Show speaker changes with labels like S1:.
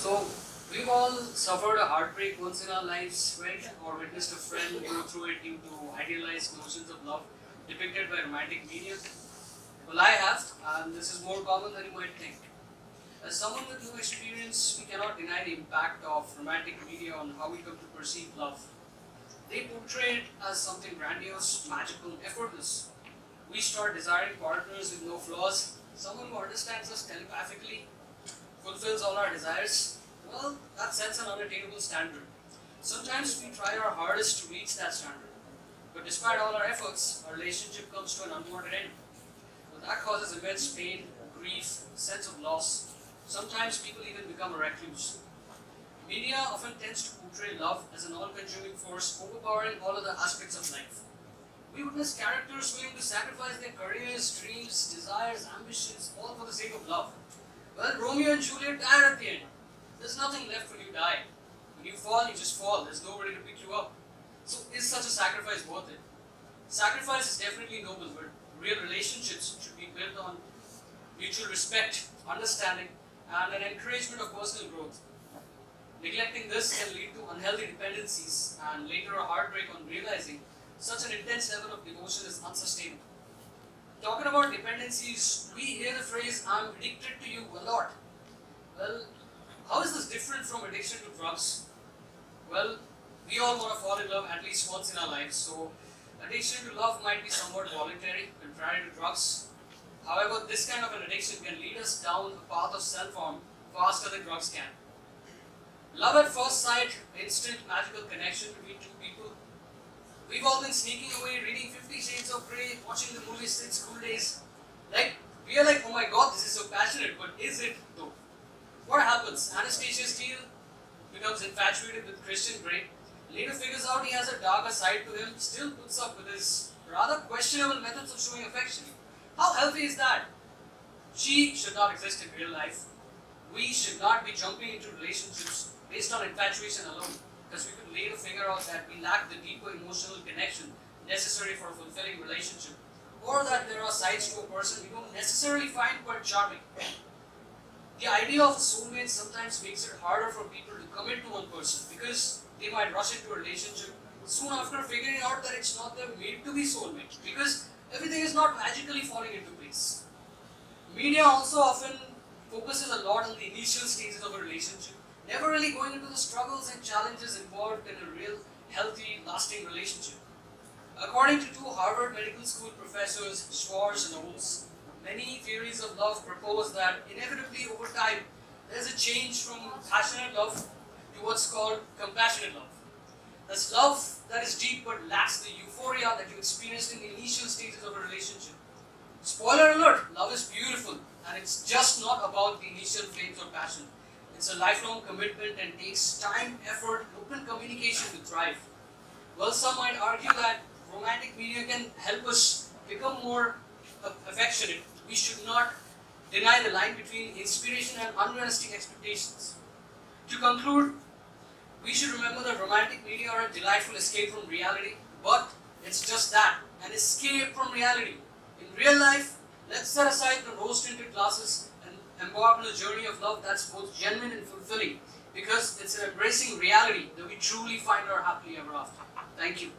S1: So, we've all suffered a heartbreak once in our lives, right? Or witnessed a friend go through it due to idealized notions of love depicted by romantic media. Well, I have, and this is more common than you might think. As someone with no experience, we cannot deny the impact of romantic media on how we come to perceive love. They portray it as something grandiose, magical, effortless. We start desiring partners with no flaws, someone who understands us telepathically, fulfills all our desires. Well, that sets an unattainable standard. Sometimes we try our hardest to reach that standard, but despite all our efforts, our relationship comes to an unwanted end. Well, that causes immense pain, grief, sense of loss. Sometimes people even become a recluse. Media often tends to portray love as an all-consuming force overpowering all other aspects of life. We witness characters willing to sacrifice their careers, dreams, desires, ambitions, all for the sake of love. Well, Romeo and Juliet died at the end. There's nothing left when you die. When you fall, you just fall. There's nobody to pick you up. So is such a sacrifice worth it? Sacrifice is definitely noble, but real relationships should be built on mutual respect, understanding, and an encouragement of personal growth. Neglecting this can lead to unhealthy dependencies and later a heartbreak on realizing such an intense level of devotion is unsustainable. Talking about dependencies, we hear the phrase, "I'm addicted to you" a lot. Well, how is this different from addiction to drugs? Well, we all want to fall in love at least once in our lives, so addiction to love might be somewhat voluntary, contrary to drugs. However, this kind of an addiction can lead us down a path of self-harm faster than drugs can. Love at first sight, instant magical connection between two people. We've all been sneaking away, reading 50 Shades of Grey, watching the movies since school days. We are like, oh my god, this is so passionate, but is it though? What happens? Anastasia Steele becomes infatuated with Christian Grey, later figures out he has a darker side to him, still puts up with his rather questionable methods of showing affection. How healthy is that? She should not exist in real life. We should not be jumping into relationships based on infatuation alone, because we could later figure out that we lack the deeper emotional connection necessary for a fulfilling relationship, or that there are sides to a person we don't necessarily find quite charming. The idea of a soulmate sometimes makes it harder for people to commit to one person because they might rush into a relationship soon after figuring out that it's not their made to be soulmate, because everything is not magically falling into place. Media also often focuses a lot on the initial stages of a relationship, never really going into the struggles and challenges involved in a real, healthy, lasting relationship. According to two Harvard Medical School professors, Schwartz and Olds, many theories of love propose that inevitably over time, there's a change from passionate love to what's called compassionate love. That's love that is deep but lacks the euphoria that you experienced in the initial stages of a relationship. Spoiler alert, love is beautiful, and it's just not about the initial flames of passion. It's a lifelong commitment and takes time, effort, open communication to thrive. Well, some might argue that romantic media can help us become more affectionate. We should not deny the line between inspiration and unrealistic expectations. To conclude, we should remember that romantic media are a delightful escape from reality, but it's just that, an escape from reality. In real life, let's set aside the rose-tinted glasses and embark on a journey of love that's both genuine and fulfilling, because it's in embracing reality that we truly find our happily ever after. Thank you.